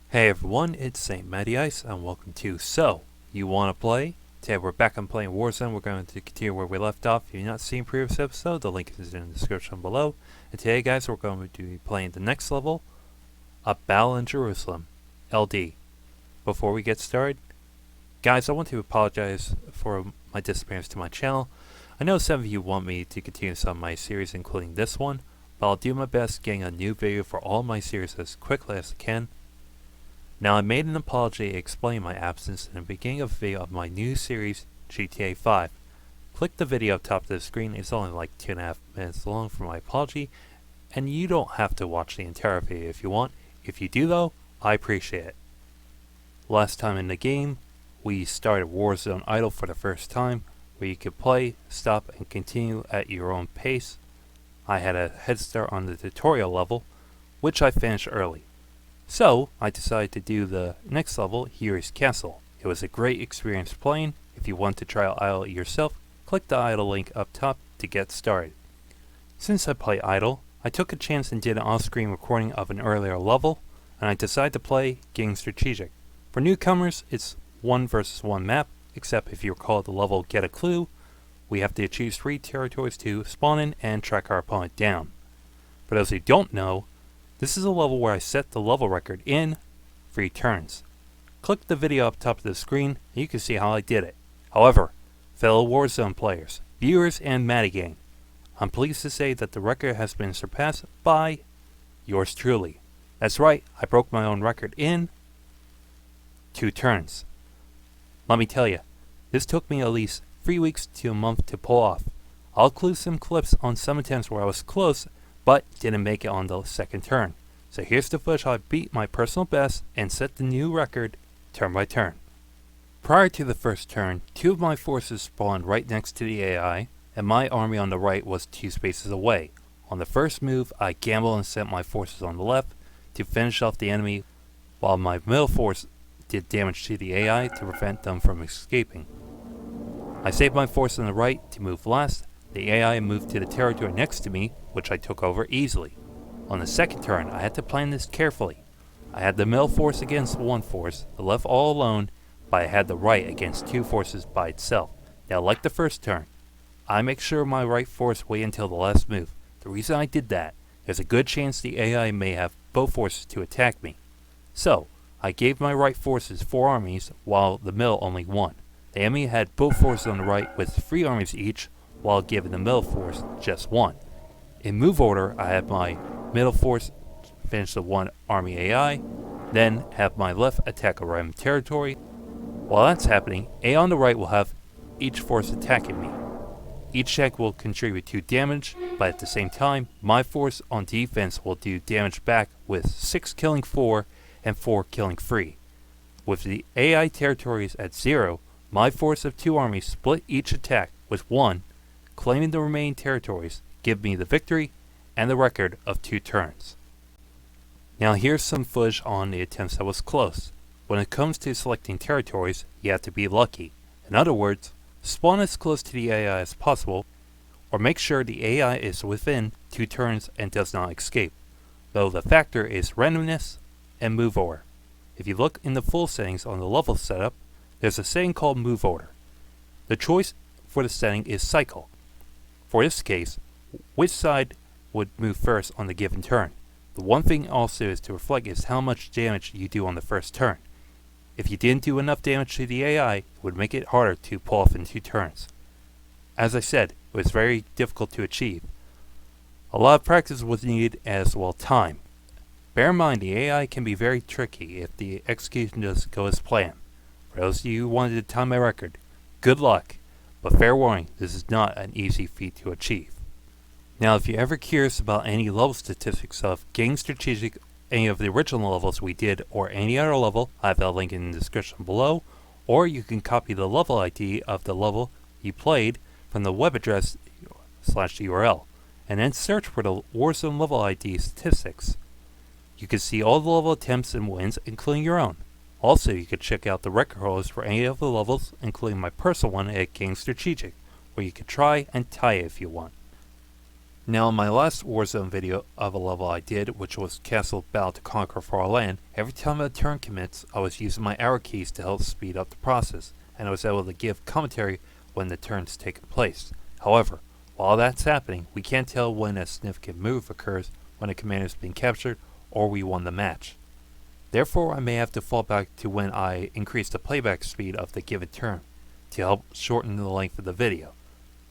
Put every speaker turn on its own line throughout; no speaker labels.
Hey everyone, it's St. Matty Ice and welcome to So, You Wanna Play? Today we're back on playing Warzone. We're going to continue where we left off. If you've not seen previous episode, the link is in the description below. And today guys, we're going to be playing the next level, A Battle in Jerusalem, LD. Before we get started, guys, I want to apologize for my disappearance to my channel. I know some of you want me to continue some of my series, including this one, but I'll do my best getting a new video for all my series as quickly as I can. Now, I made an apology explaining my absence in the beginning of the video of my new series, GTA 5. Click the video up top of the screen. It's only like 2.5 minutes long for my apology, and you don't have to watch the entire video if you want. If you do though, I appreciate it. Last time in the game, we started Warzone Idle for the first time, where you could play, stop, and continue at your own pace. I had a head start on the tutorial level, which I finished early. So, I decided to do the next level, Heroes Castle. It was a great experience playing. If you want to try out Idle yourself, click the Idle link up top to get started. Since I play Idle, I took a chance and did an off-screen recording of an earlier level, and I decided to play Getting Strategic. For newcomers, it's 1 versus 1 map, except if you recall the level Get a Clue, we have to achieve 3 territories to spawn in and track our opponent down. For those who don't know, this is a level where I set the level record in 3 turns. Click the video up top of the screen and you can see how I did it. However, fellow Warzone players, viewers, and Matty gang, I'm pleased to say that the record has been surpassed by yours truly. That's right, I broke my own record in 2 turns. Let me tell you, this took me at least 3 weeks to a month to pull off. I'll include some clips on some attempts where I was close, but didn't make it on the second turn. So here's the footage how I beat my personal best and set the new record turn by turn. Prior to the first turn, 2 of my forces spawned right next to the AI, and my army on the right was 2 spaces away. On the first move, I gambled and sent my forces on the left to finish off the enemy, while my middle force did damage to the AI to prevent them from escaping. I saved my force on the right to move last. The AI moved to the territory next to me, which I took over easily. On the second turn, I had to plan this carefully. I had the middle force against 1 force, the left all alone, but I had the right against 2 forces by itself. Now, like the first turn, I make sure my right force wait until the last move. The reason I did that, there's a good chance the AI may have both forces to attack me. So, I gave my right forces 4 armies, while the middle only 1. The enemy had both forces on the right with 3 armies each, while giving the middle force just 1. In move order, I have my middle force finish the 1 army AI, then have my left attack a random territory. While that's happening, A on the right will have each force attacking me. Each attack will contribute 2 damage, but at the same time, my force on defense will do damage back with 6 killing 4 and 4 killing 3. With the AI territories at 0, my force of 2 armies split each attack with 1, claiming the remaining territories, give me the victory and the record of 2 turns. Now here's some footage on the attempts that was close. When it comes to selecting territories, you have to be lucky. In other words, spawn as close to the AI as possible, or make sure the AI is within 2 turns and does not escape, though the factor is randomness and move order. If you look in the full settings on the level setup, there's a setting called move order. The choice for the setting is cycle. For this case, which side would move first on the given turn. The one thing also is to reflect is how much damage you do on the first turn. If you didn't do enough damage to the AI, it would make it harder to pull off in 2 turns. As I said, it was very difficult to achieve. A lot of practice was needed as well time. Bear in mind the AI can be very tricky if the execution doesn't go as planned. For those of you who wanted to time my record, good luck. But fair warning, this is not an easy feat to achieve. Now if you're ever curious about any level statistics of Getting Strategic, any of the original levels we did, or any other level, I have a link in the description below, or you can copy the level ID of the level you played from the web address /URL, and then search for the Warzone level ID statistics. You can see all the level attempts and wins, including your own. Also, you can check out the record holders for any of the levels, including my personal one at Getting Strategic, where you can try and tie it if you want. Now, in my last Warzone video of a level I did, which was Castle Battle to Conquer for Our Land, every time a turn commits, I was using my arrow keys to help speed up the process, and I was able to give commentary when the turn's taken place. However, while that's happening, we can't tell when a significant move occurs when a commander is being captured or we won the match. Therefore, I may have to fall back to when I increase the playback speed of the given turn to help shorten the length of the video.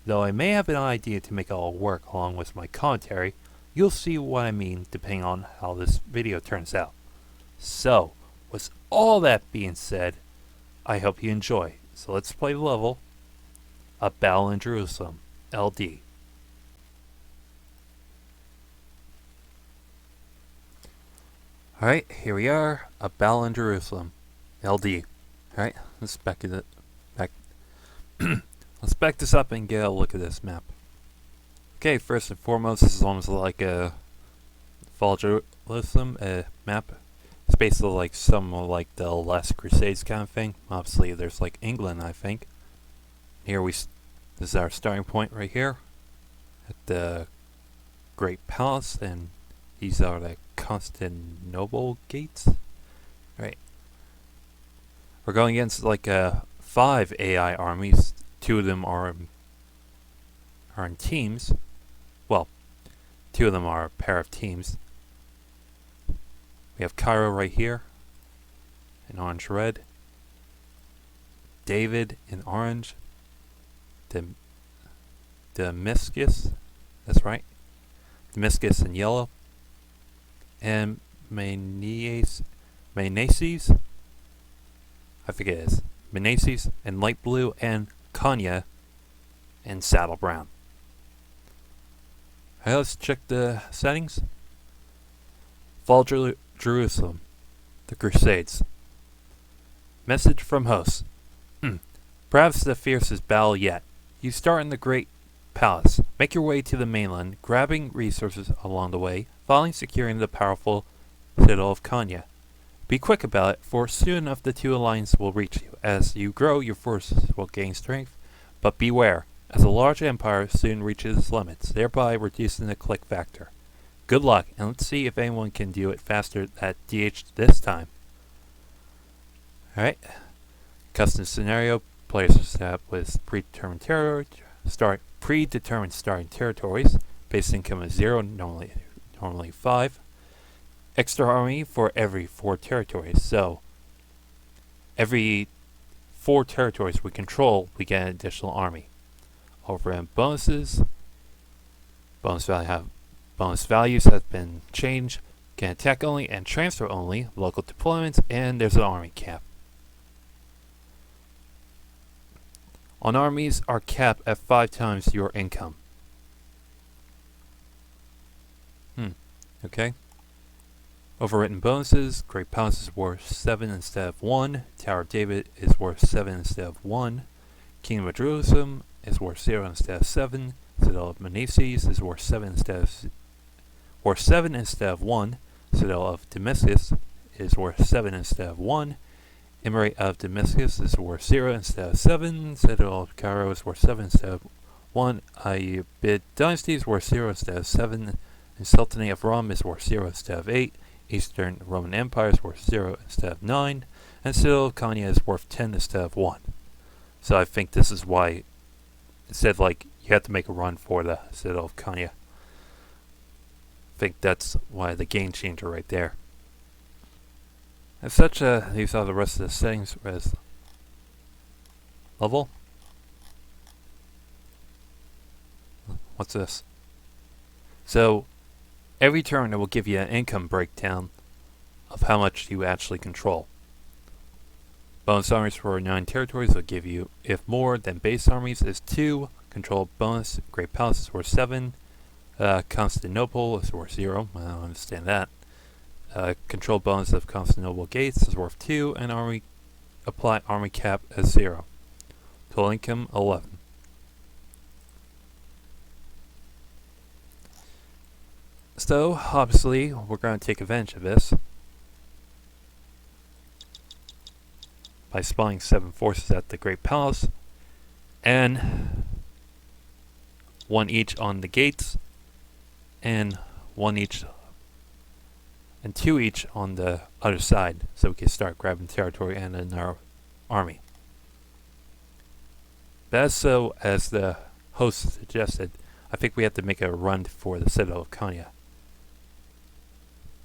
Though I may have an idea to make it all work along with my commentary, you'll see what I mean depending on how this video turns out. So, with all that being said, I hope you enjoy. So let's play the level, A Battle in Jerusalem, LD. Alright, here we are, A Battle in Jerusalem, LD. Alright, let's back let's back this up and get a look at this map. Okay, first and foremost, this is almost like a Fall Jerusalem map. It's basically like some like the Last Crusades kind of thing. Obviously, there's like England, I think. Here this is our starting point right here at the Great Palace, and these are the Constantinople gates. Right. We're going against like 5 AI armies. 2 of them are in teams. Well, 2 of them are a pair of teams. We have Cairo right here in orange red. David in orange. Damascus, that's right. Damascus in yellow. And Menaces, I forget it is. Menaces in light blue, and Konya in saddle brown. Alright, let's check the settings. Fall Jerusalem, the Crusades. Message from host. Perhaps the fiercest battle yet. You start in the Great Palace. Make your way to the mainland, grabbing resources along the way, finally securing the powerful citadel of Konya. Be quick about it, for soon enough the 2 alliances will reach you. As you grow, your forces will gain strength, but beware, as a large empire soon reaches its limits, thereby reducing the click factor. Good luck, and let's see if anyone can do it faster at DH this time. Alright. Custom scenario. Players are set up with predetermined starting territories. Base income is 0, normally 5. Extra army for every 4 territories. So, every 4 territories we control, we get an additional army. Over in bonuses, bonus values have been changed. Can attack only and transfer only, local deployments, and there's an army cap. On armies are capped at 5 times your income. Okay. Overwritten bonuses. Great Palace is worth 7 instead of 1. Tower of David is worth 7 instead of 1. Kingdom of Jerusalem is worth 0 instead of 7. Citadel of Menaces is worth 7 instead of 1. Citadel of Damascus is worth 7 instead of 1. Emirate of Damascus is worth 0 instead of 7. Citadel of Cairo is worth 7 instead of 1. Ayyubid Dynasty is worth 0 instead of 7. And Sultanate of Rome is worth 0 instead of 8. Eastern Roman Empire is worth 0 instead of 9. And Citadel of Konya is worth 10 instead of 1. So I think this is why it said like you have to make a run for the Citadel of Konya. I think that's why the game changer right there. As such, these are the rest of the settings as level. What's this? So, every turn it will give you an income breakdown of how much you actually control. Bonus armies for 9 territories will give you, if more than base armies, is 2. Control bonus, Great Palace is worth 7. Constantinople is worth 0. I don't understand that. Control bonus of Constantinople gates is worth 2, and apply army cap as 0. Total income 11. So obviously we're going to take advantage of this by spawning 7 forces at the Great Palace, and 1 each on the gates, and one each and two each on the other side, so we can start grabbing territory and in our army. But as so as the host suggested, I think we have to make a run for the citadel of Kanya.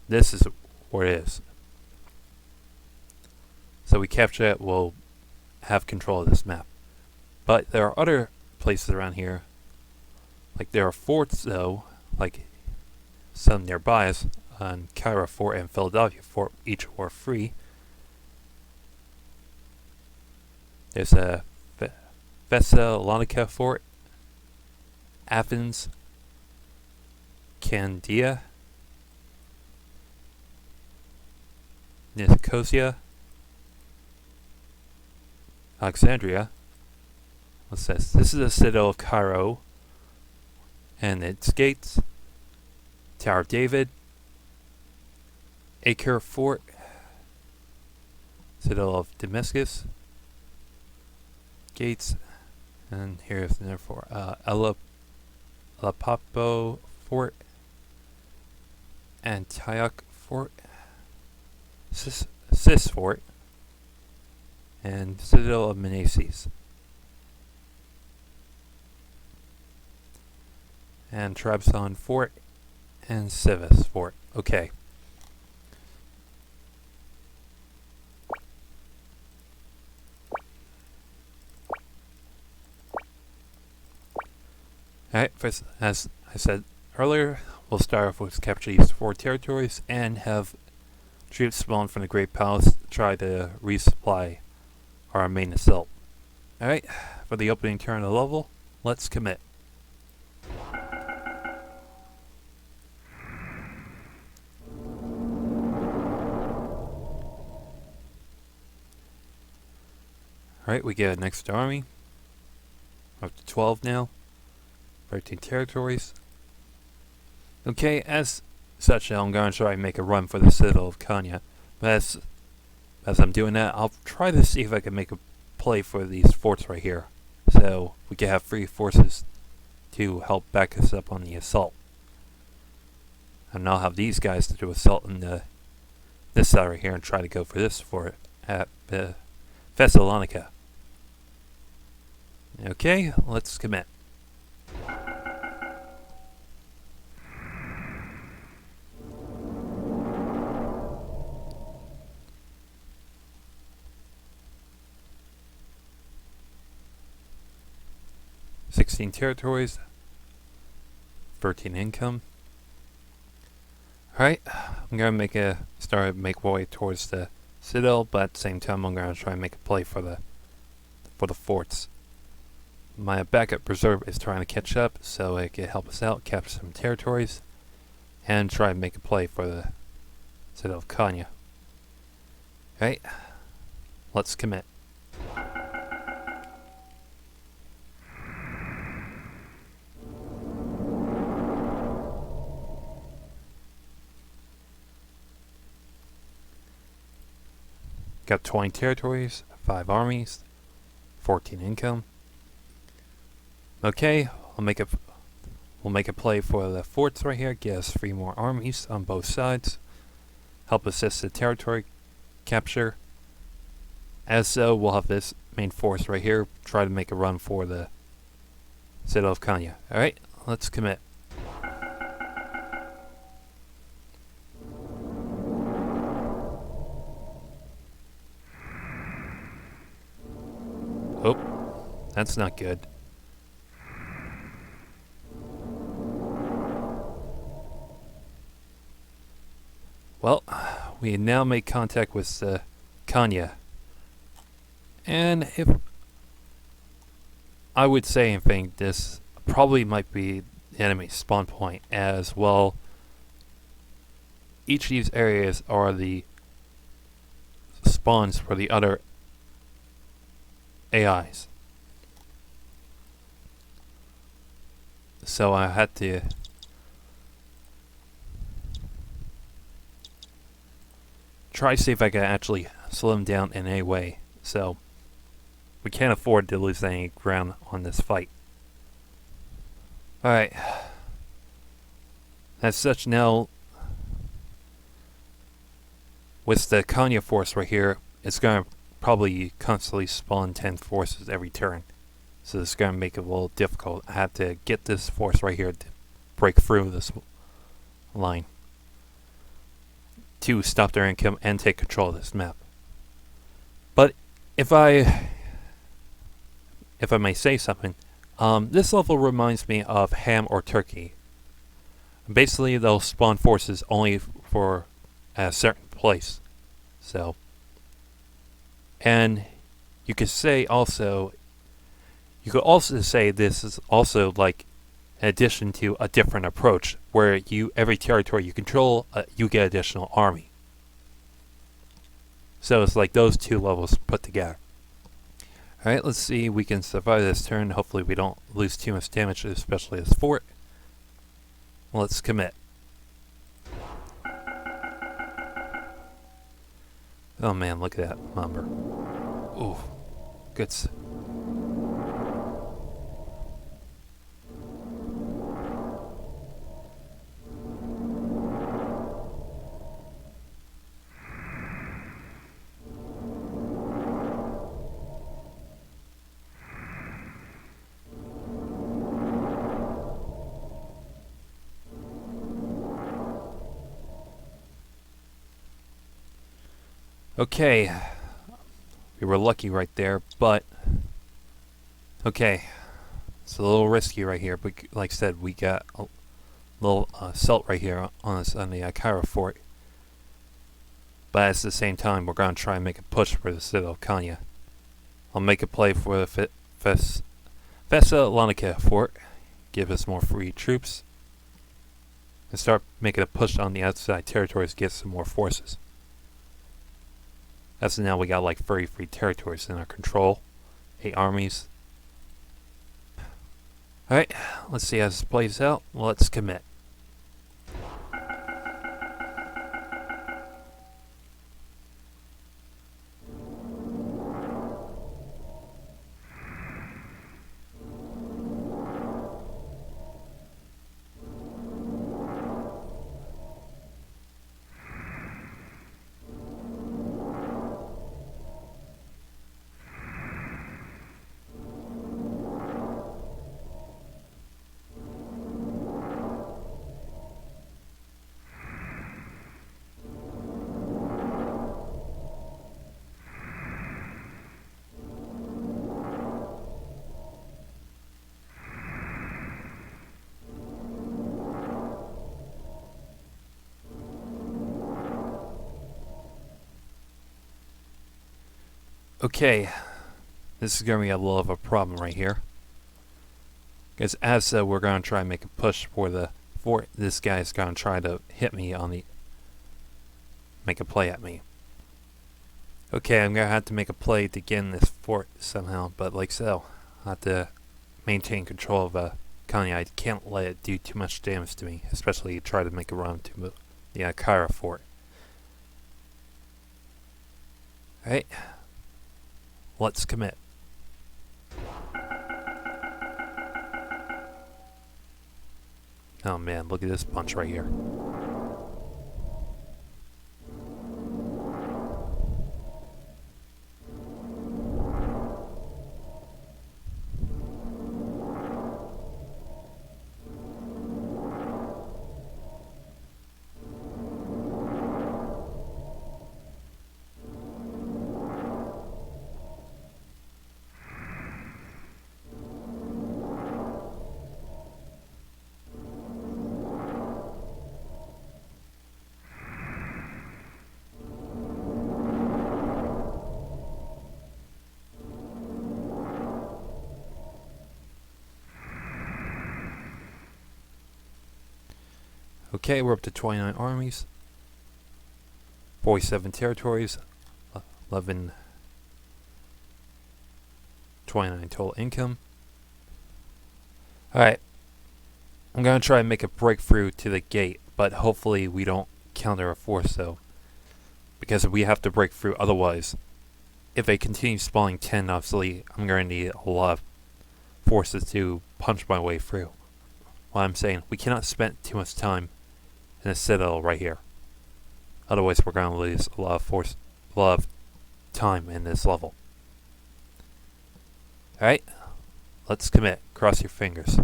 This is where it is. So we capture it, we'll have control of this map. But there are other places around here. Like there are forts though, like some nearby us, on Cairo Fort and Philadelphia Fort, each were free. There's a Thessalonica Fort, Athens, Candia, Nicosia, Alexandria. What's this? This is the citadel of Cairo and its gates. Tower of David, Acre Fort, citadel of Damascus, gates, and here's another fort. Alapapo Fort, Antioch Fort, Sis Fort, and citadel of Menaces. And Trabzon Fort and Sivas Fort. Okay. Alright, first, as I said earlier, we'll start off with capture these 4 territories and have troops spawn from the Great Palace to try to resupply our main assault. Alright, for the opening turn of the level, let's commit. Alright, we get an extra army. Up to 12 now. 13 territories. Okay, as such, I'm going to try and make a run for the citadel of Kanya. But as I'm doing that, I'll try to see if I can make a play for these forts right here. So we can have free forces to help back us up on the assault. And I'll have these guys to do assault in this side right here and try to go for this fort at Thessalonica. Okay, let's commit. $16 territories, 13 income. Alright, I'm gonna make my way towards the citadel, but at the same time I'm gonna try and make a play for the forts. My backup reserve is trying to catch up so it can help us out, capture some territories, and try and make a play for the citadel of Kanya. Alright, let's commit. Got 20 territories, 5 armies, 14 income. Okay, we'll make a play for the forts right here. Get us 3 more armies on both sides. Help assist the territory capture. As so, we'll have this main force right here. Try to make a run for the citadel of Kanya. Alright, let's commit. Oh, that's not good. Well, we now make contact with Kanya. And if I would say anything, this probably might be the enemy spawn point as well. Each of these areas are the spawns for the other AIs. So I had to try to see if I can actually slow them down in any way. So we can't afford to lose any ground on this fight. Alright. As such, now with the Kanya force right here, it's going to probably constantly spawn 10 forces every turn. So it's going to make it a little difficult. I have to get this force right here to break through this line to stop their income and take control of this map. But if I may say something, this level reminds me of Ham or Turkey. Basically, they'll spawn forces only for a certain place. So, and you could also say this is also like an addition to a different approach, where every territory you control, you get additional army. So it's like those two levels put together. Alright, let's see if we can survive this turn. Hopefully we don't lose too much damage, especially this fort. Let's commit. Oh man, look at that number. Ooh, good. Okay, we were lucky right there, but okay, it's a little risky right here. But like I said, we got a little assault right here on the Cairo fort. But at the same time, we're gonna try and make a push for the citadel of Kanya. I'll make a play for the Thessalonica fort, give us more free troops, and start making a push on the outside territories to get some more forces. As of now, we got like 30 free territories in our control, 8 armies. Alright, let's see how this plays out. Let's commit. Okay, this is going to be a little of a problem right here. Because as we're going to try and make a push for the fort, this guy's going to try to hit me on the... make a play at me. Okay, I'm going to have to make a play to get in this fort somehow, but like so, I have to maintain control of Kanya. I can't let it do too much damage to me, especially try to make a run to the Cairo fort. Alright. Let's commit. Oh man, look at this bunch right here. Okay, we're up to 29 armies, 47 territories, 29 total income. Alright, I'm going to try and make a breakthrough to the gate, but hopefully we don't counter a force though, because we have to break through, otherwise, if they continue spawning 10, obviously, I'm going to need a lot of forces to punch my way through. What I'm saying, we cannot spend too much time and a citadel right here. Otherwise, we're going to lose a lot of time in this level. Alright, let's commit. Cross your fingers.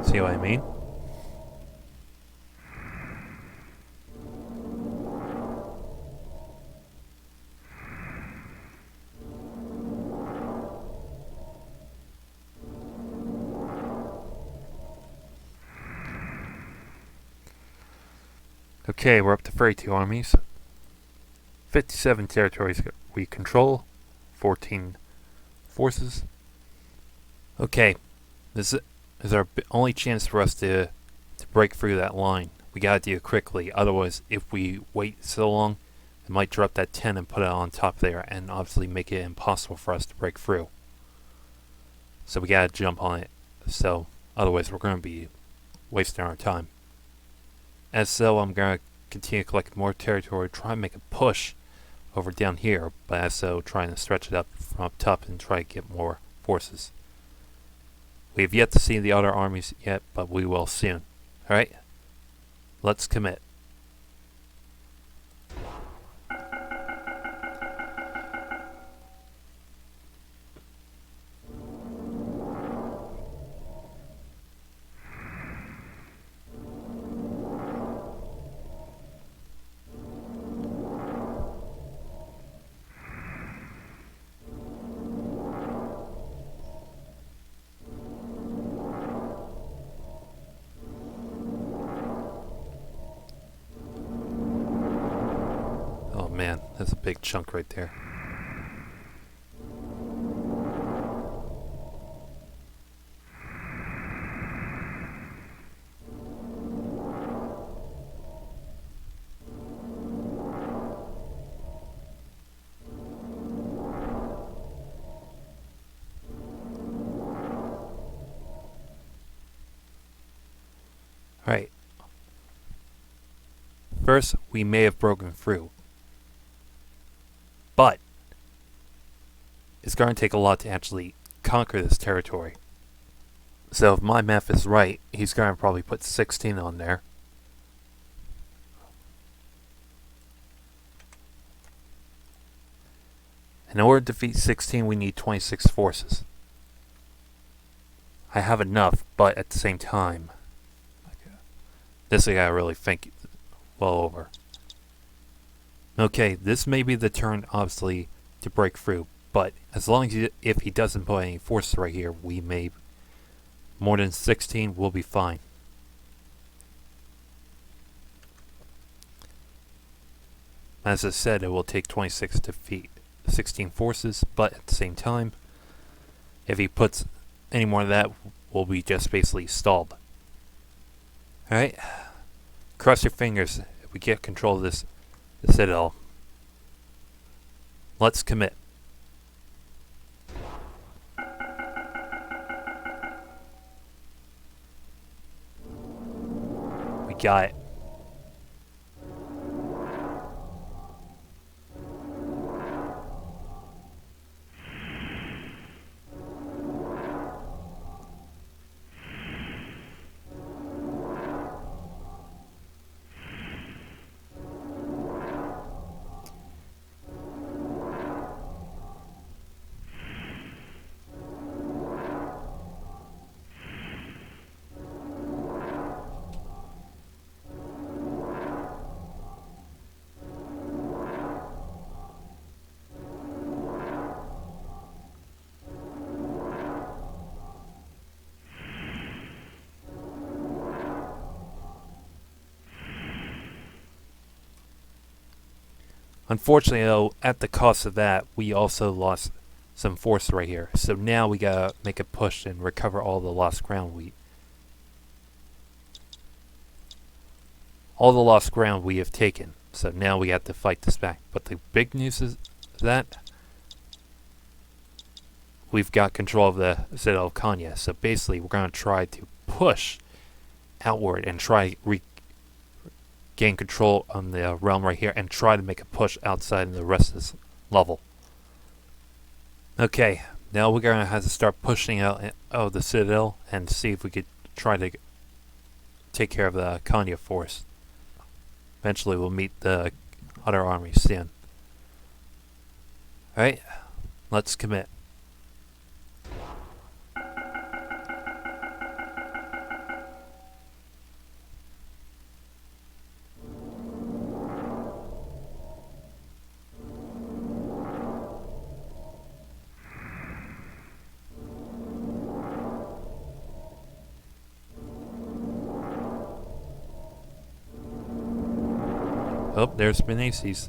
See what I mean? Okay, we're up to 32 armies. 57 territories we control. 14 forces. Okay, this is our only chance for us to break through that line. We gotta do it quickly, otherwise if we wait so long, it might drop that 10 and put it on top there and obviously make it impossible for us to break through. So we gotta jump on it, so otherwise we're gonna be wasting our time. As so, I'm gonna continue to collect more territory, try and make a push over down here, but as so trying to stretch it up from up top and try to get more forces. We have yet to see the other armies yet, but we will soon. Alright? Let's commit. Man, that's a big chunk right there. Alright. First, we may have broken through. But it's going to take a lot to actually conquer this territory. So if my math is right, he's going to probably put 16 on there. In order to defeat 16, we need 26 forces. I have enough, but at the same time, this I gotta really think well over. Okay, this may be the turn, obviously, to break through, but as long as if he doesn't put any forces right here, we may, more than 16 will be fine. As I said, it will take 26 to defeat 16 forces, but at the same time, if he puts any more of that, we'll be just basically stalled. Alright, cross your fingers if we get control of this citadel. Let's commit. We got it. Unfortunately, though, at the cost of that, we also lost some force right here. So now we gotta make a push and recover all the lost ground we have taken. So now we have to fight this back. But the big news is, after that, we've got control of the citadel of Konya. So basically, we're going to try to push outward and try gain control on the realm right here and try to make a push outside in the rest of this level. Okay, now we're going to have to start pushing out of the citadel and see if we could try to take care of the Konya force. Eventually we'll meet the other armies soon. Alright, let's commit. Oh, there's Menaces.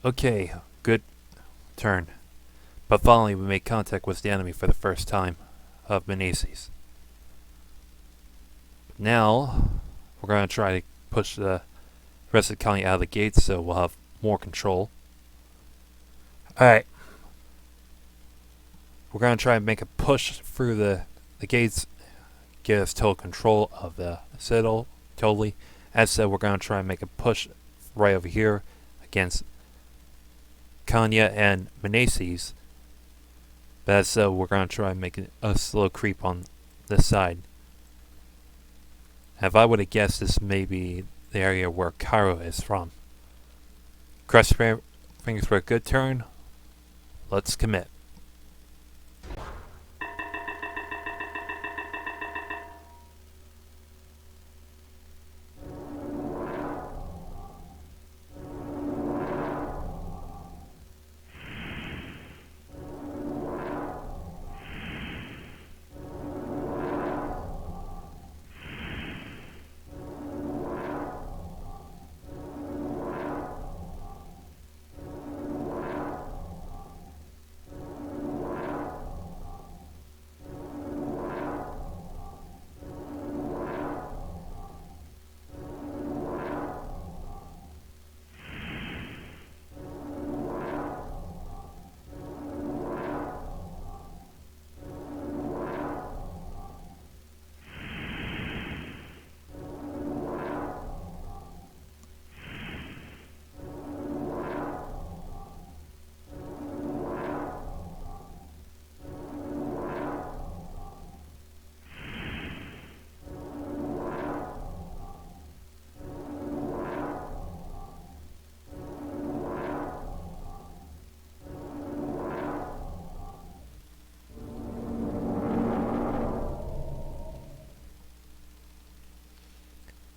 Okay, good turn. But finally we make contact with the enemy for the first time of Menaces. Now, we're going to try to push the rest of the colony out of the gates so we'll have more control. Alright. We're going to try and make a push through the gates, get us total control of the citadel, totally. As said, we're going to try and make a push right over here against Konya and Menaces. But as so, we're going to try and make a slow creep on this side. If I would have guessed, this may be the area where Cairo is from. Cross your fingers for a good turn. Let's commit.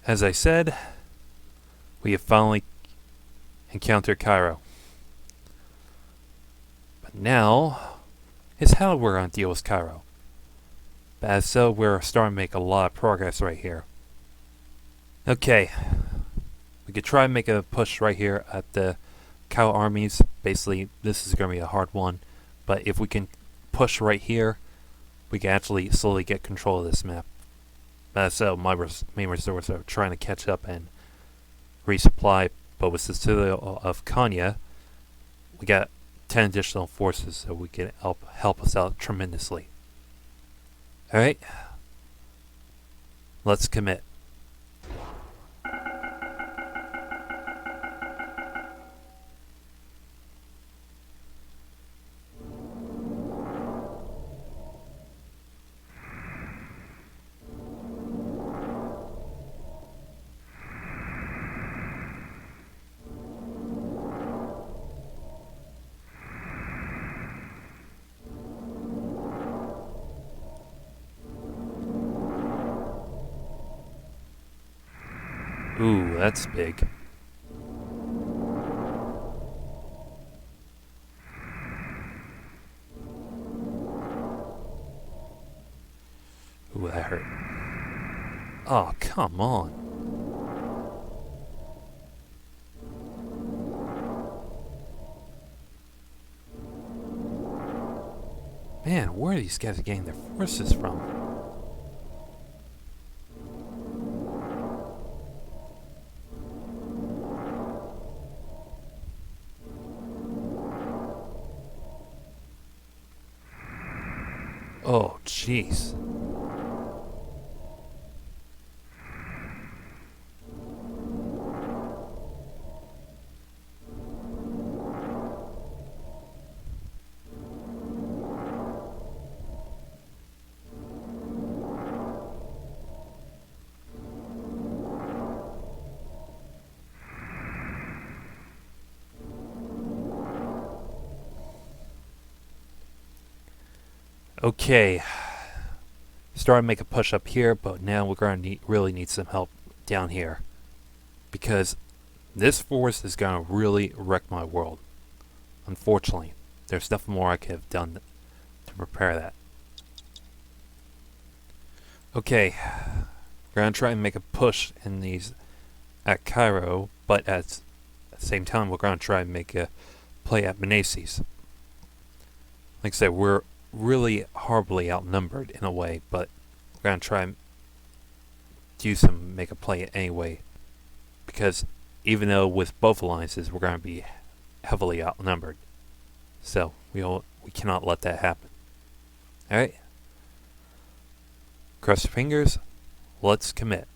As I said, we have finally encountered Cairo. But now is how we're going to deal with Cairo. But as so, we're starting to make a lot of progress right here. Okay, we could try and make a push right here at the Cairo armies. Basically, this is going to be a hard one. But if we can push right here, we can actually slowly get control of this map. So my main resources are trying to catch up and resupply, but with the citadel of Konya, we got 10 additional forces, so we can help us out tremendously. Alright, let's commit. Ooh, that's big. Ooh, that hurt. Oh, come on. Man, where are these guys getting their forces from? Oh, jeez. Okay. Starting to make a push up here, but now we're going to really need some help down here. Because this force is going to really wreck my world. Unfortunately, there's nothing more I could have done to prepare that. Okay, we're going to try and make a push in these at Cairo, but at the same time, we're going to try and make a play at Menaces. Like I said, we're really horribly outnumbered in a way, but we're going to try and make a play anyway. Because even though with both alliances, we're going to be heavily outnumbered. So, we cannot let that happen. Alright? Cross your fingers. Let's commit.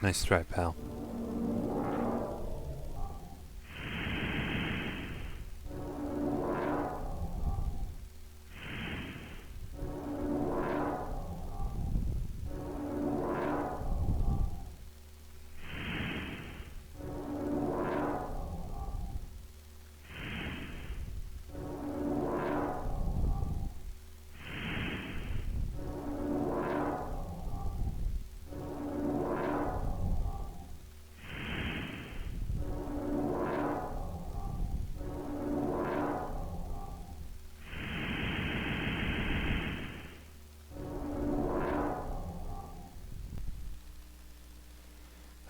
Nice try, pal.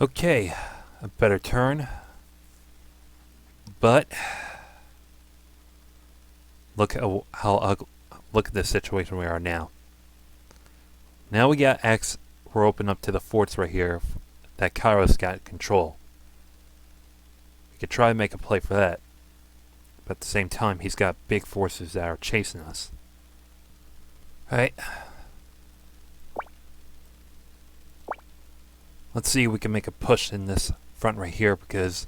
Okay, a better turn. But look at the situation we are now. Now we got X. We're open up to the forts right here that Kairos got control. We could try to make a play for that, but at the same time, he's got big forces that are chasing us. Alright. Let's see if we can make a push in this front right here, because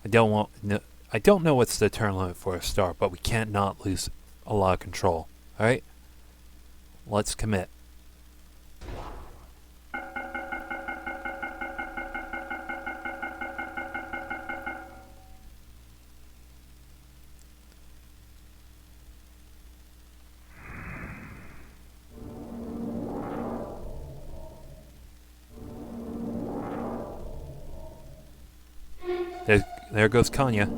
I don't know what's the turn limit for a start, but we can't not lose a lot of control. Alright? Let's commit. There goes Kanya.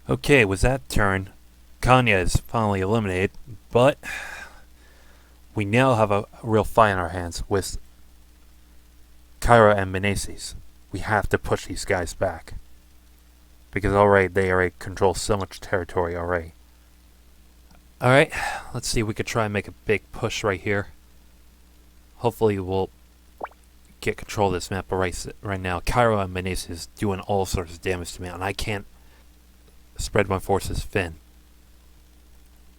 Okay, with that turn, Kanya is finally eliminated, but we now have a real fight in our hands with Kyra and Meneses. We have to push these guys back. Because they already control so much territory already. Alright, let's see if we could try and make a big push right here. Hopefully we'll get control of this map, but right now Kyra and Meneses is doing all sorts of damage to me, and I can't spread my forces thin.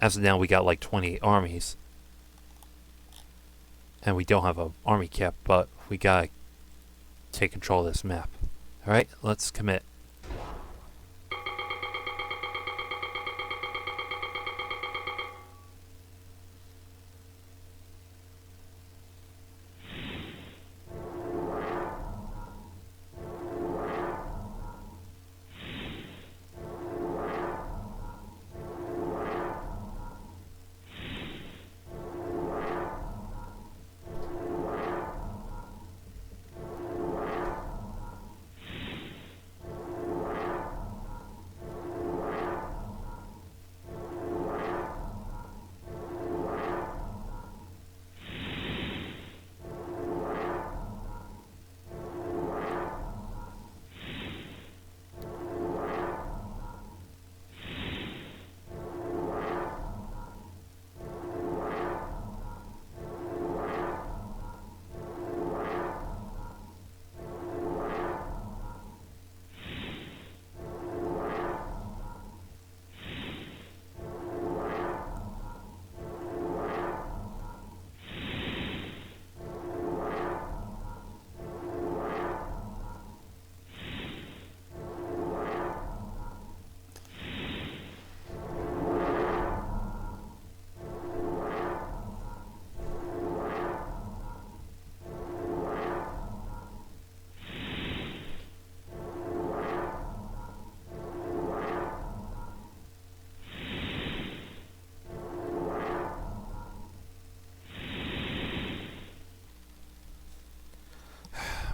As of now, we got like 28 armies. And we don't have an army cap, but we gotta take control of this map. Alright, let's commit.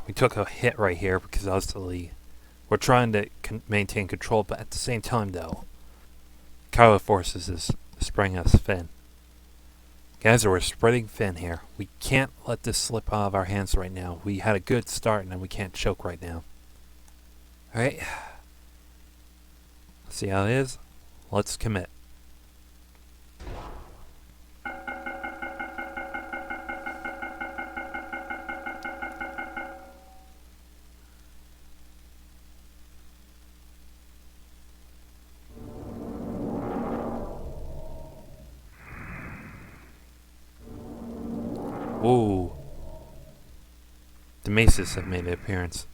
We took a hit right here because obviously we're trying to maintain control, but at the same time though, Kyra forces is spreading us thin. Guys, we're spreading thin here. We can't let this slip out of our hands right now. We had a good start and we can't choke right now. Alright. See how it is? Let's commit. Ooh. The maces have made an appearance.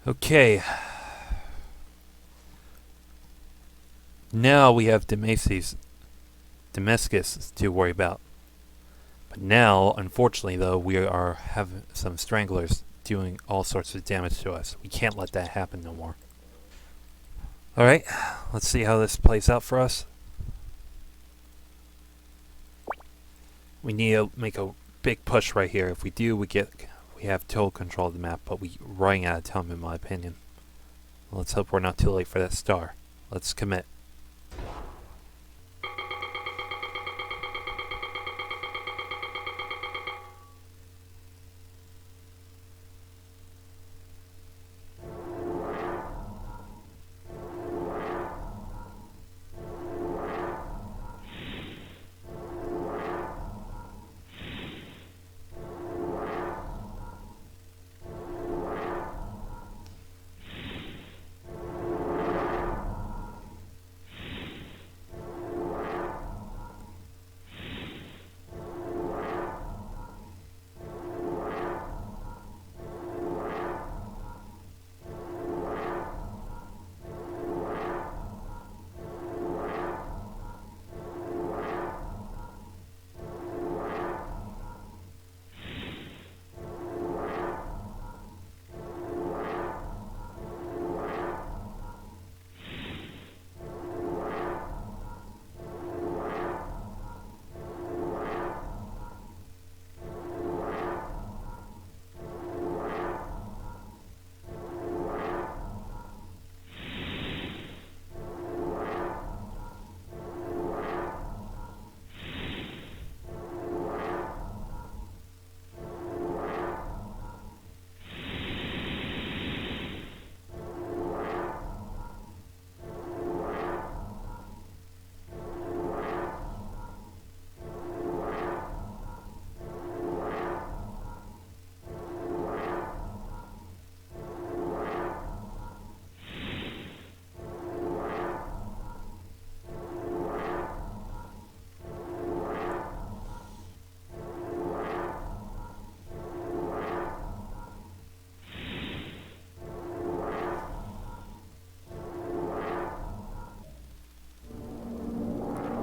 Okay. Now we have Damascus to worry about. But now, unfortunately though, we are having some stranglers doing all sorts of damage to us. We can't let that happen no more. Alright, let's see how this plays out for us. We need to make a big push right here. If we do, we have total control of the map, but we're running out of time in my opinion. Let's hope we're not too late for that star. Let's commit.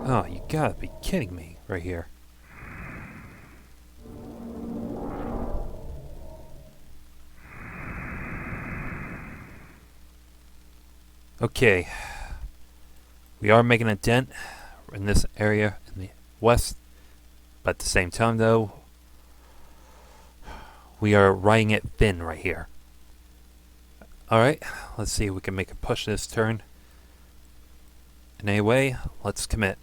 Oh, you gotta be kidding me right here. Okay. We are making a dent in this area in the west, but at the same time though, we are riding it thin right here. Alright, let's see if we can make a push this turn. And anyway, let's commit.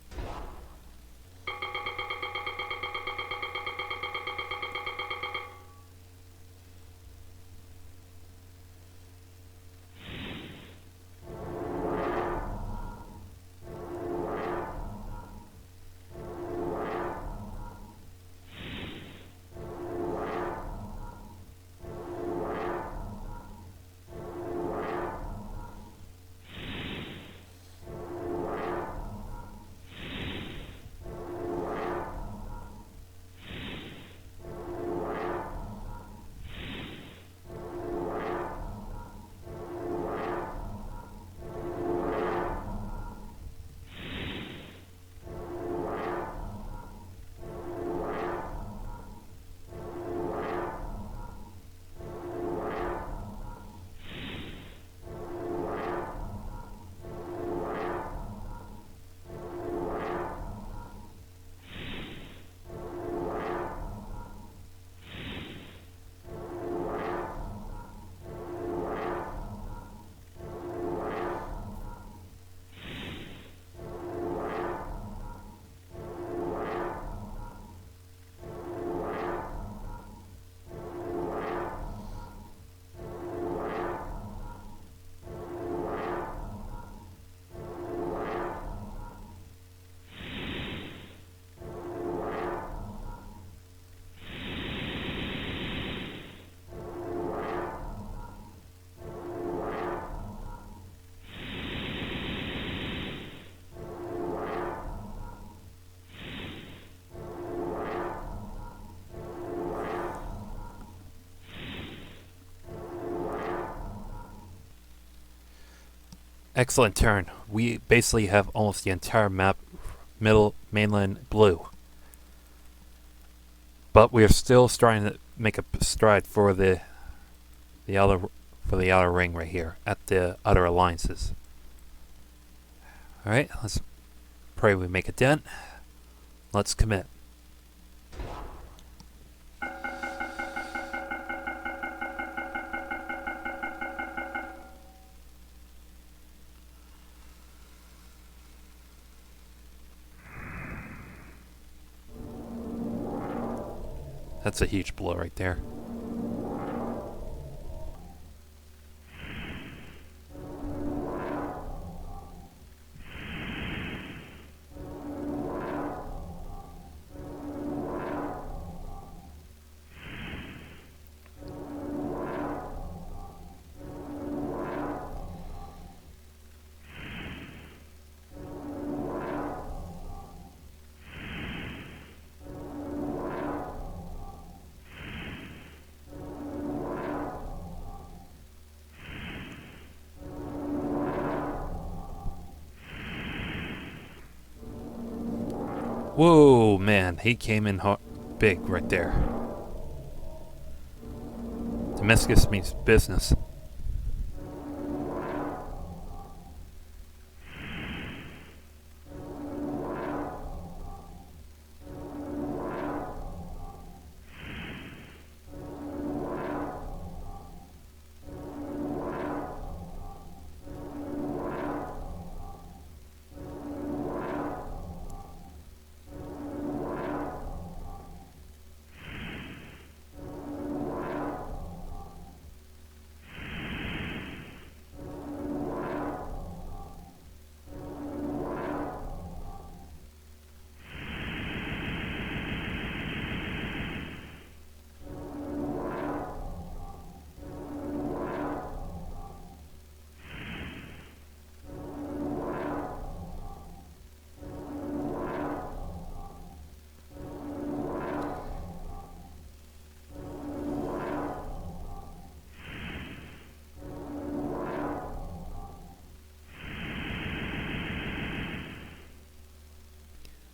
Excellent turn. We basically have almost the entire map middle mainland blue. But we are still starting to make a stride for the outer ring right here at the outer alliances. Alright, let's pray we make a dent. Let's commit. That's a huge blow right there. Whoa, man, he came in big right there. Damascus means business.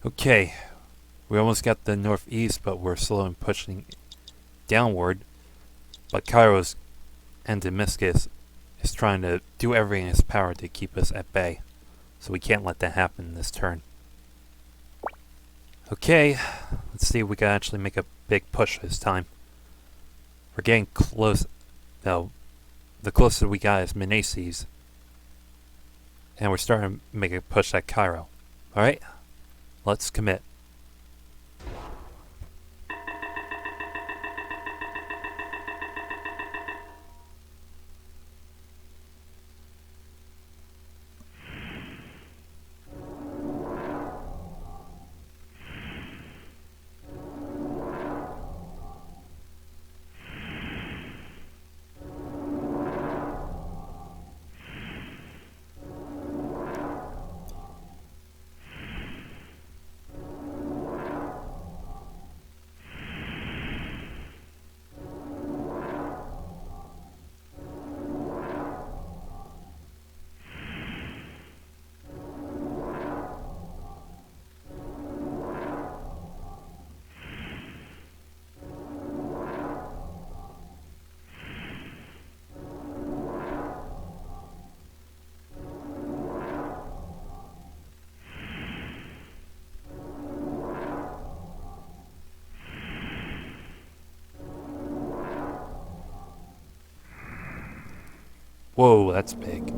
Okay, we almost got the northeast, but we're slowly pushing downward. But Kairos and Damascus is trying to do everything in his power to keep us at bay. So we can't let that happen this turn. Okay, let's see if we can actually make a big push this time. We're getting close. No, the closer we got is Menaces. And we're starting to make a push at Cairo. Alright? Let's commit. Whoa, that's big.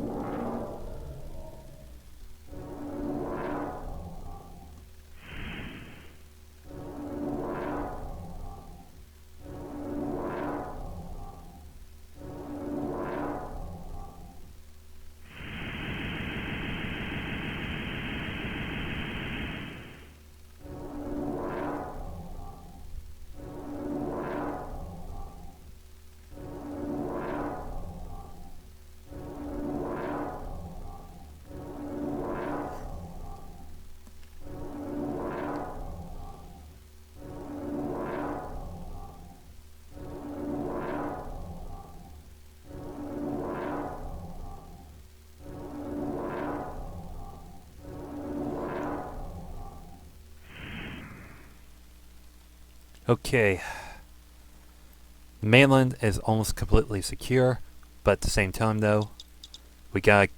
Okay. The mainland is almost completely secure, but at the same time though, we gotta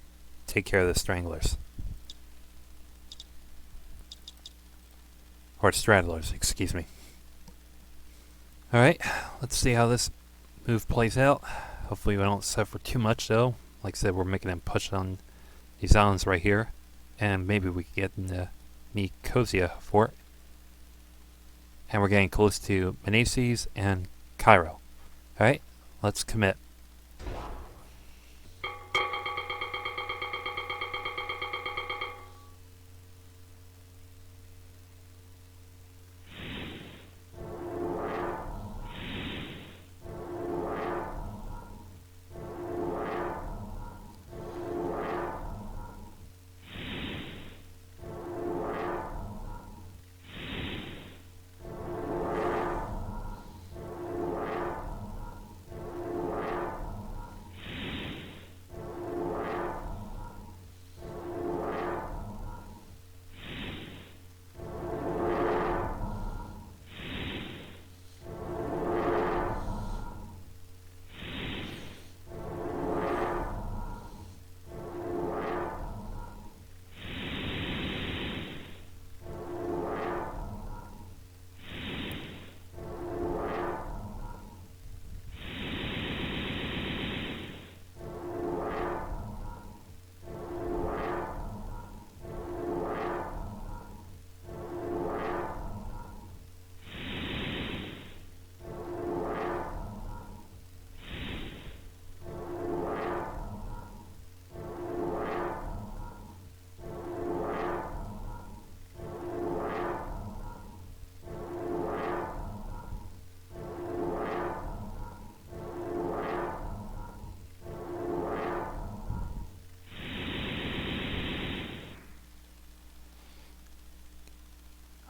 take care of the stranglers. Or straddlers, excuse me. Alright, let's see how this move plays out. Hopefully we don't suffer too much though. Like I said, we're making them push on these islands right here. And maybe we can get into Nicosia fort. And we're getting close to Menaces and Cairo. Alright, let's commit.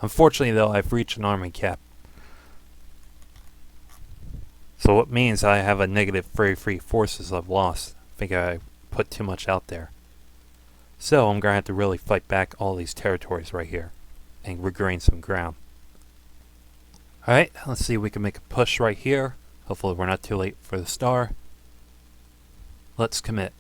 Unfortunately though, I've reached an army cap. So it means I have a negative free forces I've lost. I think I put too much out there. So I'm going to have to really fight back all these territories right here. And regain some ground. Alright, let's see if we can make a push right here. Hopefully we're not too late for the star. Let's commit.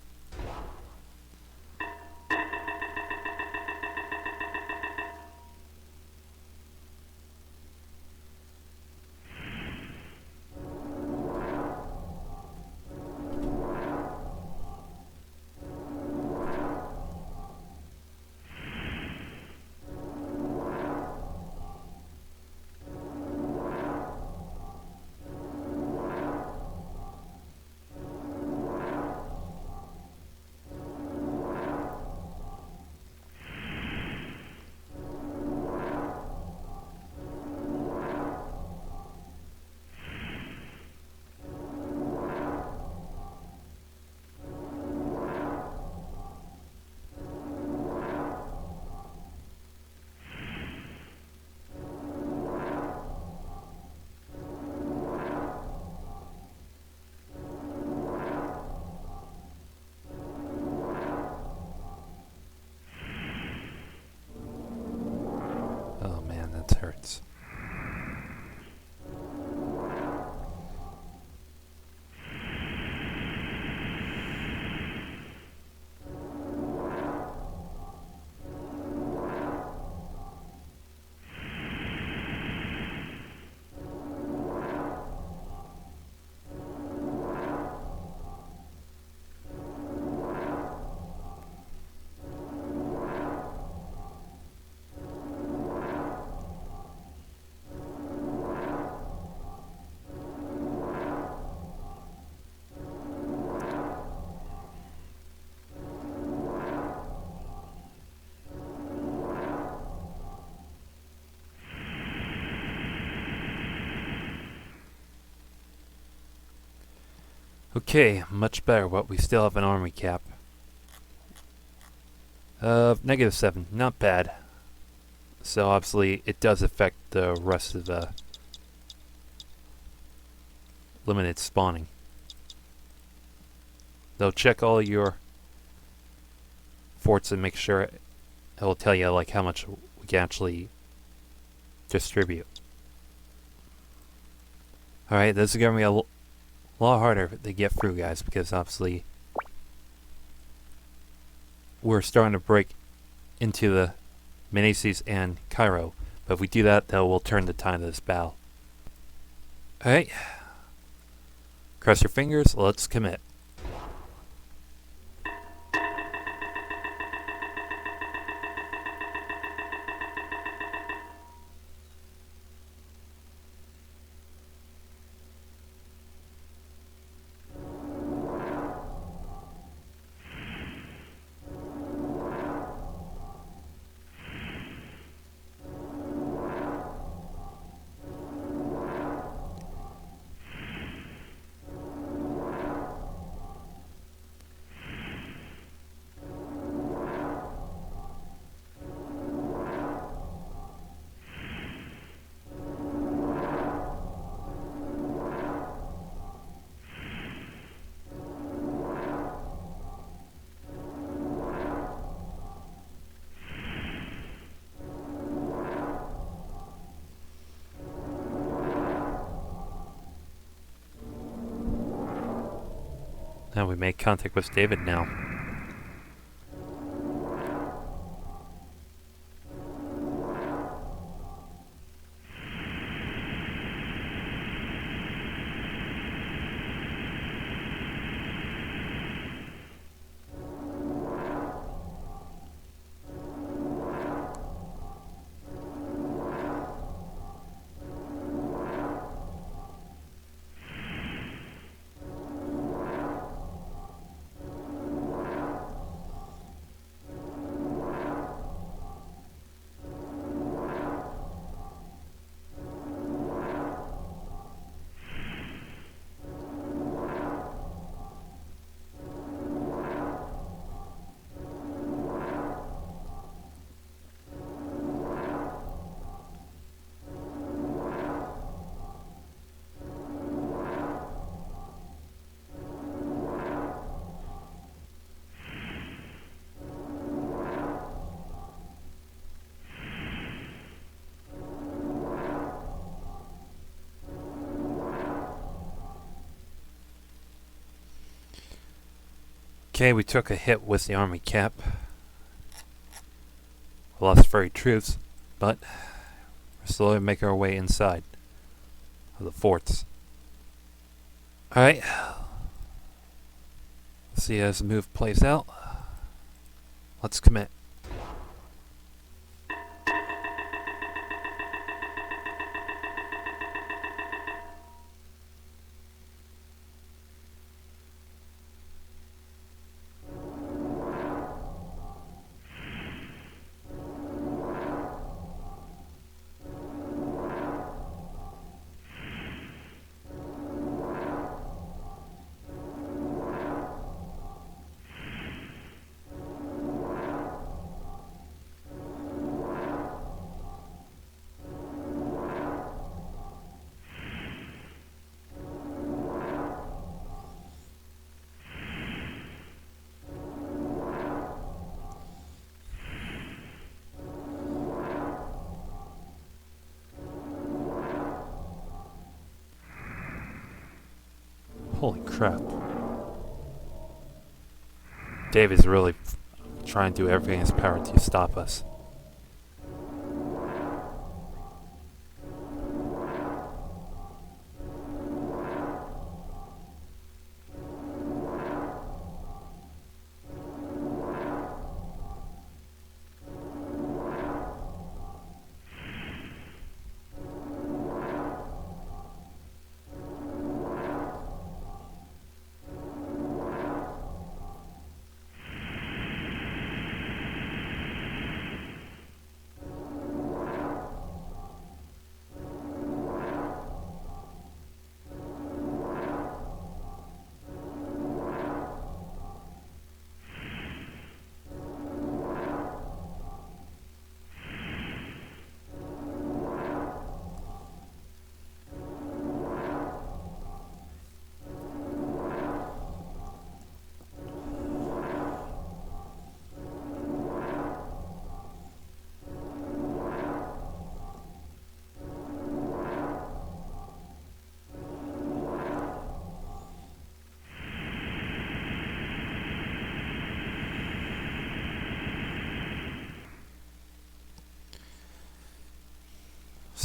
Oh man, that hurts. Okay, much better, but we still have an army cap. -7, not bad. So obviously it does affect the rest of the limited spawning. They'll check all your forts and make sure it'll tell you like how much we can actually distribute. Alright, this is going to be a lot harder to get through, guys, because obviously we're starting to break into the Menaces and Cairo. But if we do that, then we'll turn the tide of this battle. Alright. Cross your fingers, let's commit. Now we make contact with David now. Okay, we took a hit with the army cap. We lost 30 troops, but we're slowly making our way inside of the forts. Alright. Let's see as the move plays out. Let's commit. Holy crap. David's really trying to do everything in his power to stop us.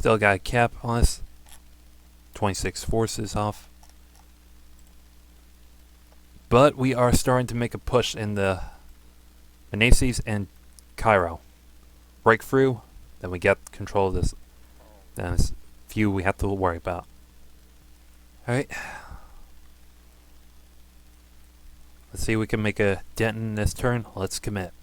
Still got a cap on us. 26 forces off. But we are starting to make a push in the Menaces and Cairo. Break through, then we get control of this. Then there's few we have to worry about. Alright. Let's see if we can make a dent in this turn. Let's commit.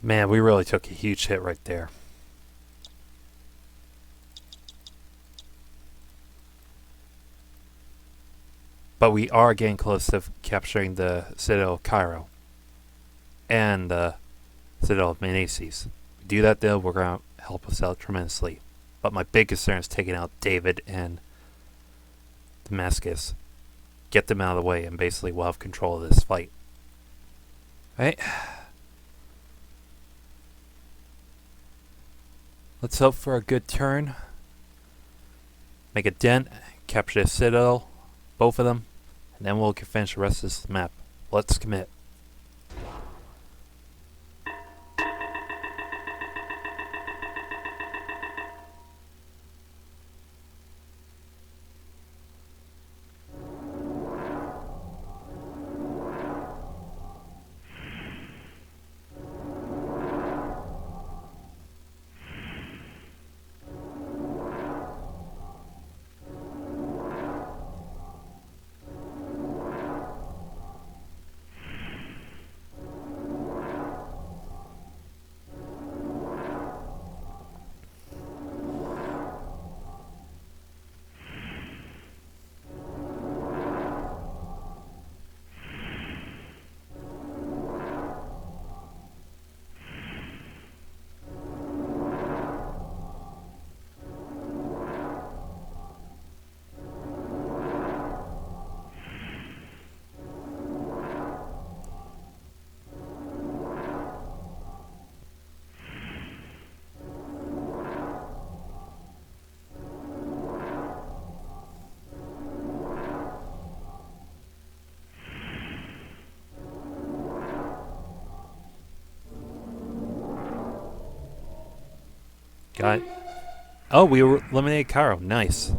Man, we really took a huge hit right there. But we are getting close to capturing the Citadel of Cairo and the Citadel of Menaces. We do that though, we're going to help us out tremendously. But my big concern is taking out David and Damascus. Get them out of the way and basically we'll have control of this fight. Right? Let's hope for a good turn. Make a dent, capture the Citadel, both of them, and then we'll finish the rest of this map. Let's commit. Got it. Oh, we eliminated Cairo. Nice.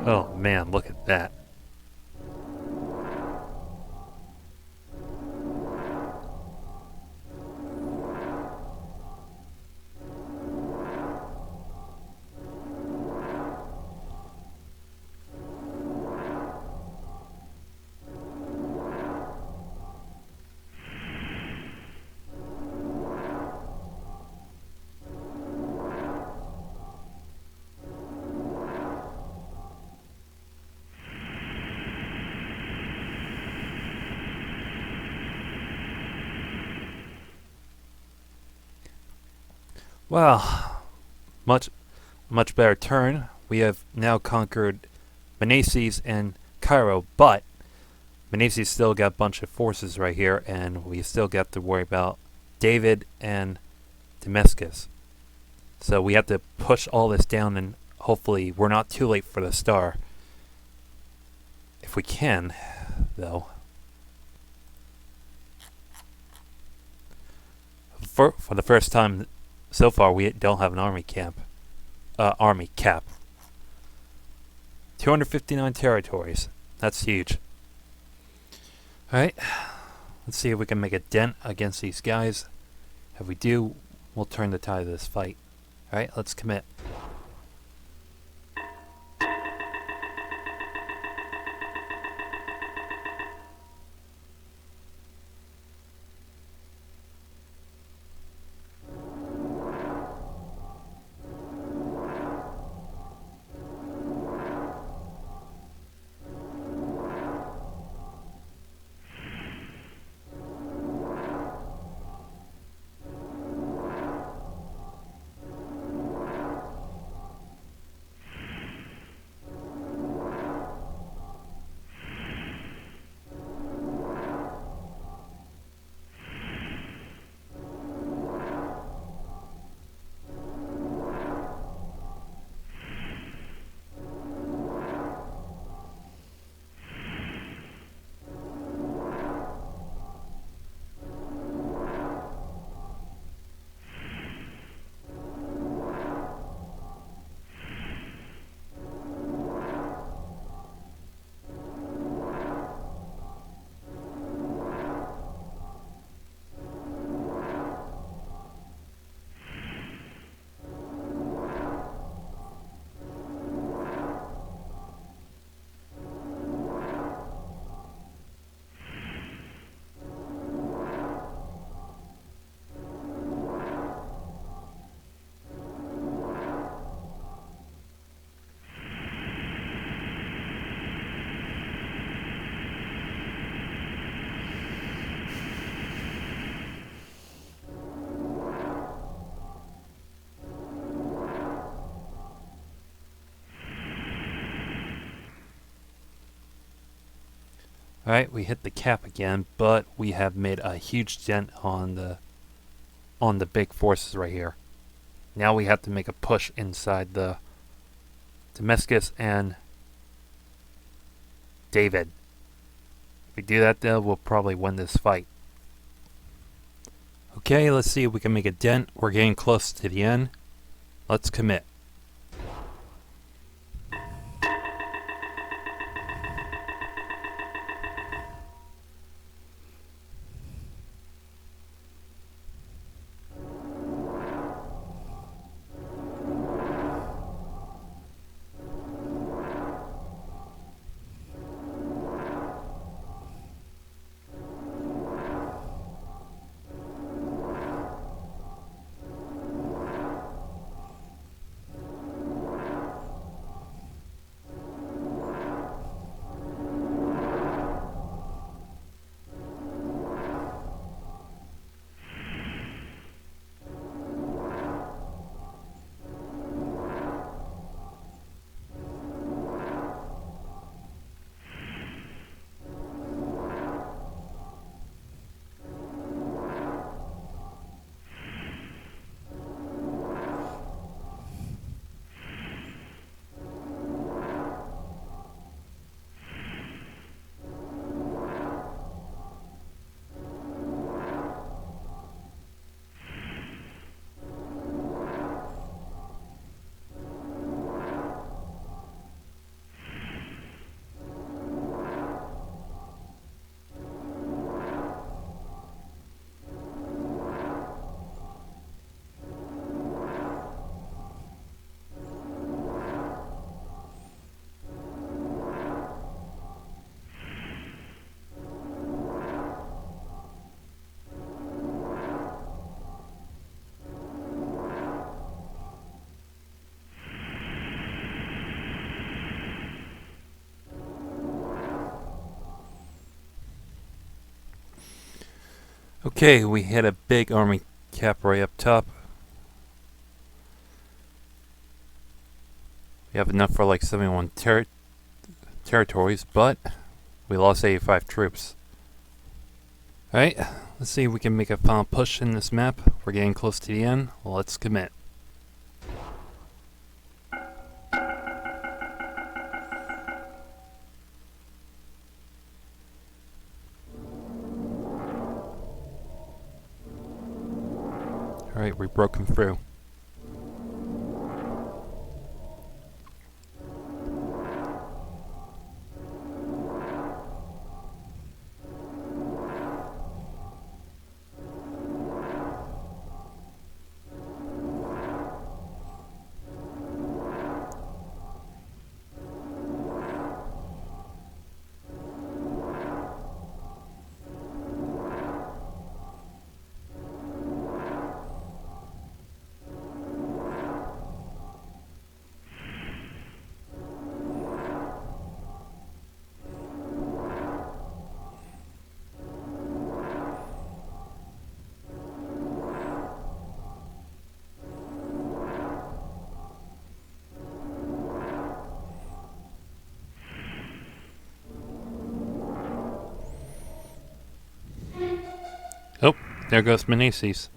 Oh man, look at that. Well, much better turn. We have now conquered Menaces and Cairo, but Menaces still got a bunch of forces right here, and we still got to worry about David and Damascus. So we have to push all this down, and hopefully we're not too late for the star. If we can, though. For the first time so far, we don't have an army cap. 259 territories. That's huge. Alright. Let's see if we can make a dent against these guys. If we do, we'll turn the tide of this fight. Alright, let's commit. Alright, we hit the cap again, but we have made a huge dent on the big forces right here. Now we have to make a push inside the Damascus and David. If we do that, though, we'll probably win this fight. Okay, let's see if we can make a dent. We're getting close to the end. Let's commit. Okay, we hit a big army cap right up top. We have enough for like 71 territories, but we lost 85 troops. Alright, let's see if we can make a final push in this map. We're getting close to the end. Let's commit. Alright, we broke him through. Oh, there goes Meneses.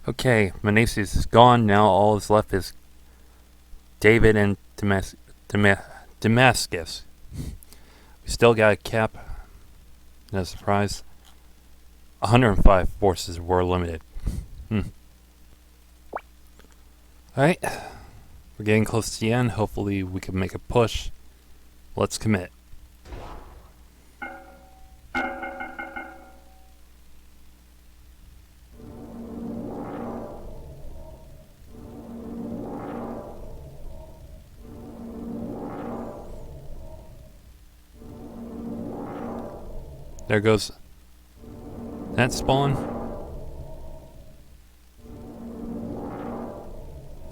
Okay, Meneses is gone. Now all that's left is David and Damascus. We still got a cap. No surprise. 105 forces were limited. Alright. We're getting close to the end. Hopefully we can make a push. Let's commit. There goes that spawn.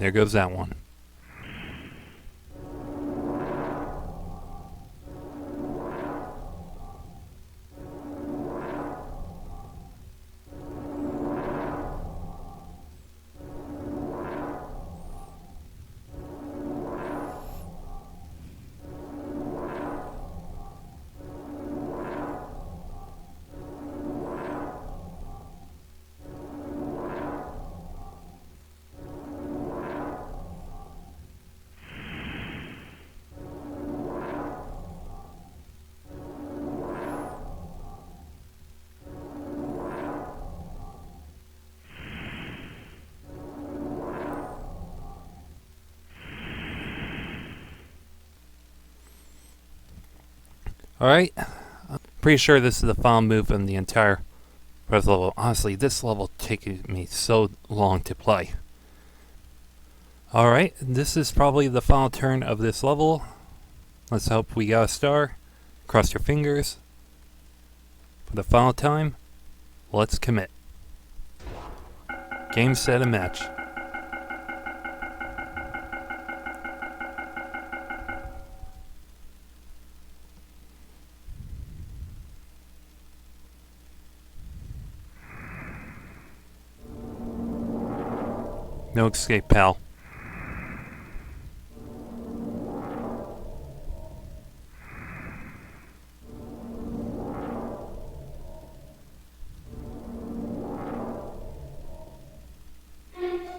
There goes that one. Alright, I'm pretty sure this is the final move in the entire first level. Honestly, this level taking me so long to play. Alright, this is probably the final turn of this level. Let's hope we got a star. Cross your fingers. For the final time, let's commit. Game, set, and match. No escape, pal.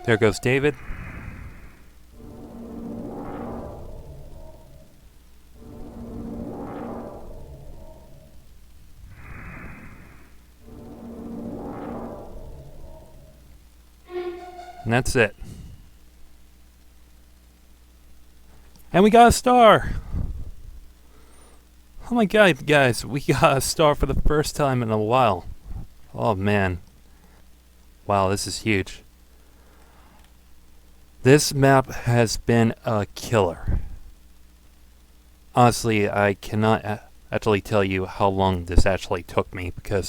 There goes David. And that's it. And we got a star! Oh my god, guys, we got a star for the first time in a while. Oh man. Wow, this is huge. This map has been a killer. honestly, I cannot actually tell you how long this actually took me, because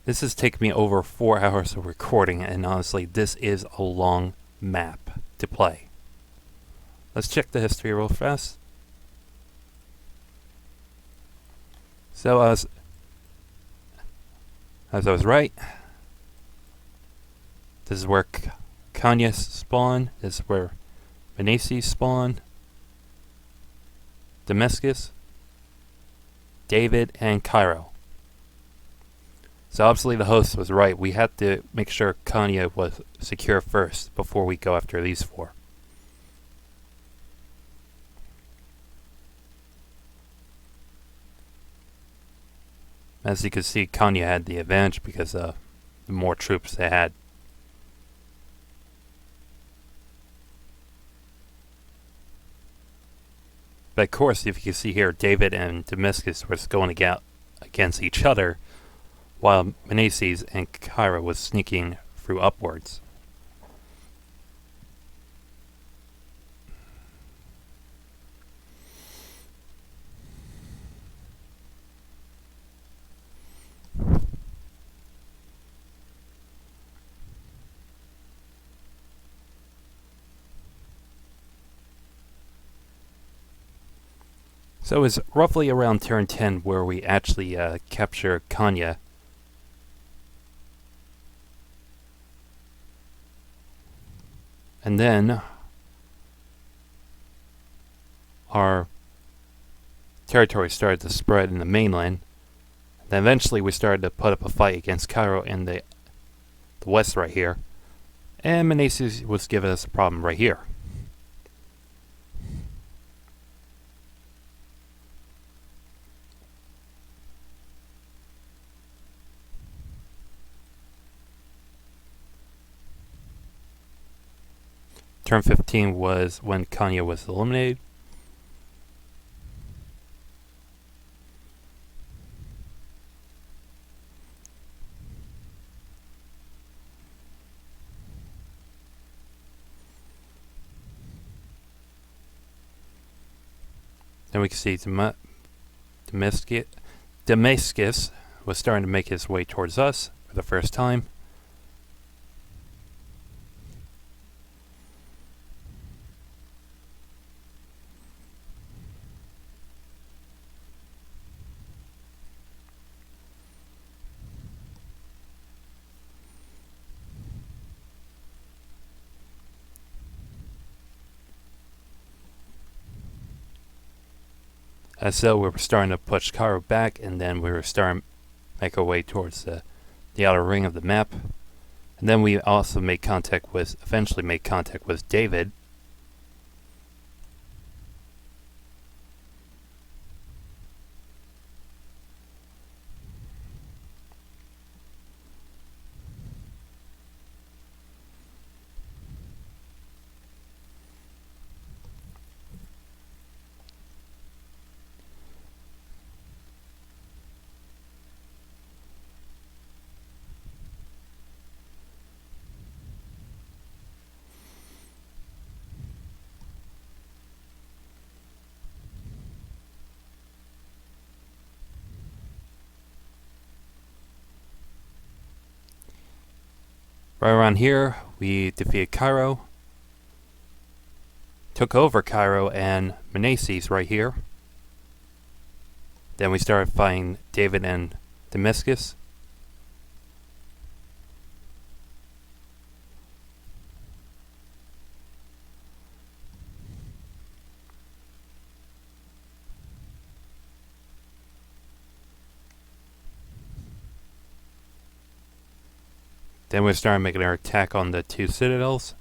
this has taken me over 4 hours of recording, and honestly, this is a long map to play. Let's check the history real fast. So, as I was right, this is where Kanye spawned, this is where Matty spawned, Damascus, David, and Cairo. So obviously the host was right. We had to make sure Kanye was secure first before we go after these 4. As you can see, Kanye had the advantage because the more troops they had. But of course, if you can see here, David and Damascus were going against each other, while Matty and Cairo was sneaking through upwards. So it was roughly around turn 10 where we actually capture Kanye. And then our territory started to spread in the mainland. Then eventually we started to put up a fight against Cairo in the west right here. And Matty was giving us a problem right here. Turn 15 was when Kanye was eliminated. Then we can see Damascus was starting to make his way towards us for the first time. So we were starting to push Cairo back, and then we were starting to make our way towards the outer ring of the map. And then we also eventually made contact with David. Right around here, we defeated Cairo, took over Cairo and Matty's right here. Then we started fighting David and Damascus. Then we started making our attack on the 2 citadels.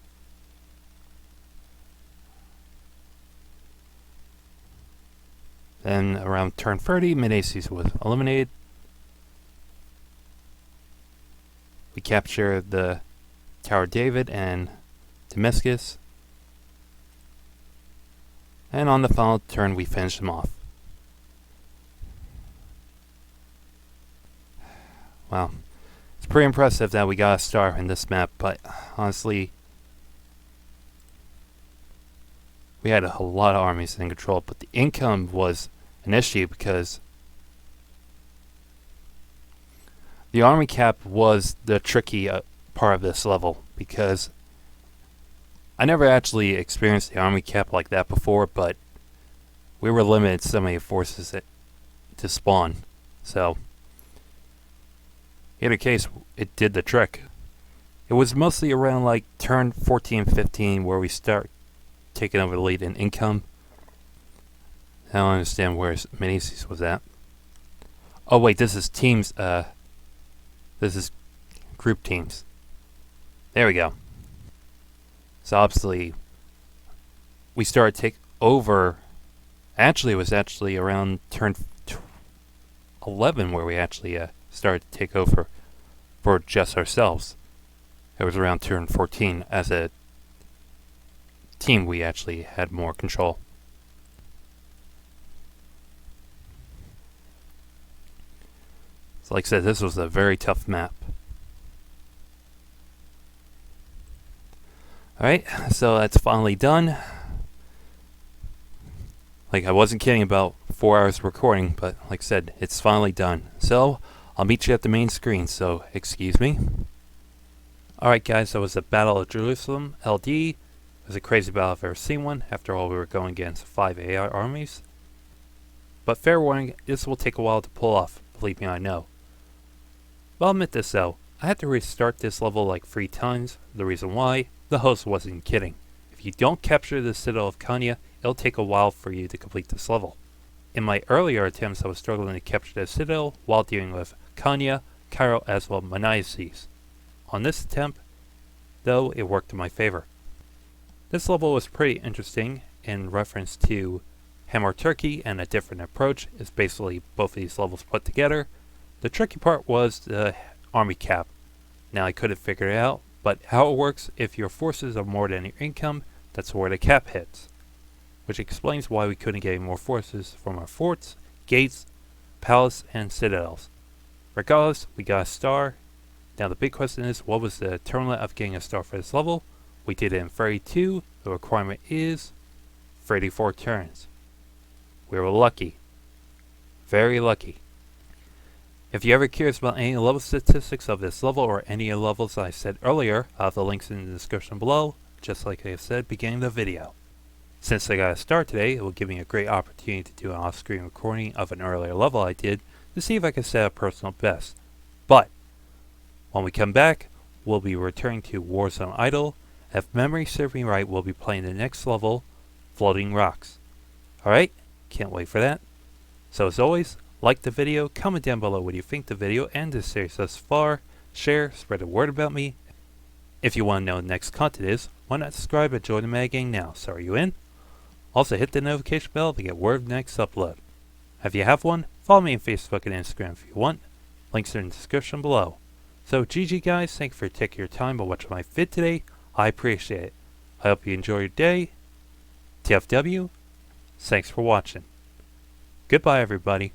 Then around turn 30, Matty was eliminated. We captured the Tower David and Damascus. And on the final turn, we finished him off. Wow. It's pretty impressive that we got a star in this map, but honestly, we had a lot of armies in control, but the income was an issue because the army cap was the tricky part of this level, because I never actually experienced the army cap like that before, but we were limited so many forces to spawn. So, in a case, it did the trick. It was mostly around like turn 14, 15 where we start taking over the lead in income. I don't understand where Minices was at. Oh wait, this is teams, this is group teams. There we go. So obviously, we started to take over. Actually, it was actually around turn 11 where we actually started to take over for just ourselves. It was around turn 14. As a team, we actually had more control. So like I said, this was a very tough map. Alright, so that's finally done. Like, I wasn't kidding about 4 hours recording, but like I said, it's finally done. So, I'll meet you at the main screen, so excuse me. Alright guys, that was the Battle of Jerusalem, LD. It was a crazy battle if I've ever seen one. After all, we were going against 5 AI armies. But fair warning, this will take a while to pull off, believe me, I know. But I'll admit this though, I had to restart this level like 3 times. The reason why, the host wasn't kidding. If you don't capture the Citadel of Konya, it'll take a while for you to complete this level. In my earlier attempts, I was struggling to capture the Citadel while dealing with Konya, Cairo, as well as Maniaces. On this attempt, though, it worked in my favor. This level was pretty interesting in reference to Hammer Turkey and a different approach. It's basically both of these levels put together. The tricky part was the army cap. Now I couldn't figure it out, but how it works, if your forces are more than your income, that's where the cap hits. Which explains why we couldn't get any more forces from our forts, gates, palace, and citadels. Regardless, we got a star. Now the big question is, what was the term limit of getting a star for this level? We did it in 32. The requirement is 34 turns. We were lucky. Very lucky. If you're ever curious about any level statistics of this level or any of the levels I said earlier, I'll have the links in the description below, just like I said beginning of the video. Since I got a start today, it will give me a great opportunity to do an off-screen recording of an earlier level I did to see if I can set a personal best. But when we come back, we'll be returning to Warzone Idle. If memory serves me right, we'll be playing the next level, Floating Rocks. Alright, can't wait for that. So as always, like the video, comment down below what you think the video and this series thus far, share, spread the word about me. If you want to know what the next content is, why not subscribe and join the Matty gang now? So are you in? Also hit the notification bell to get word of the next upload. If you have one, follow me on Facebook and Instagram if you want. Links are in the description below. So GG guys, thank you for taking your time to watch my vid today. I appreciate it. I hope you enjoy your day. TFW, thanks for watching. Goodbye everybody.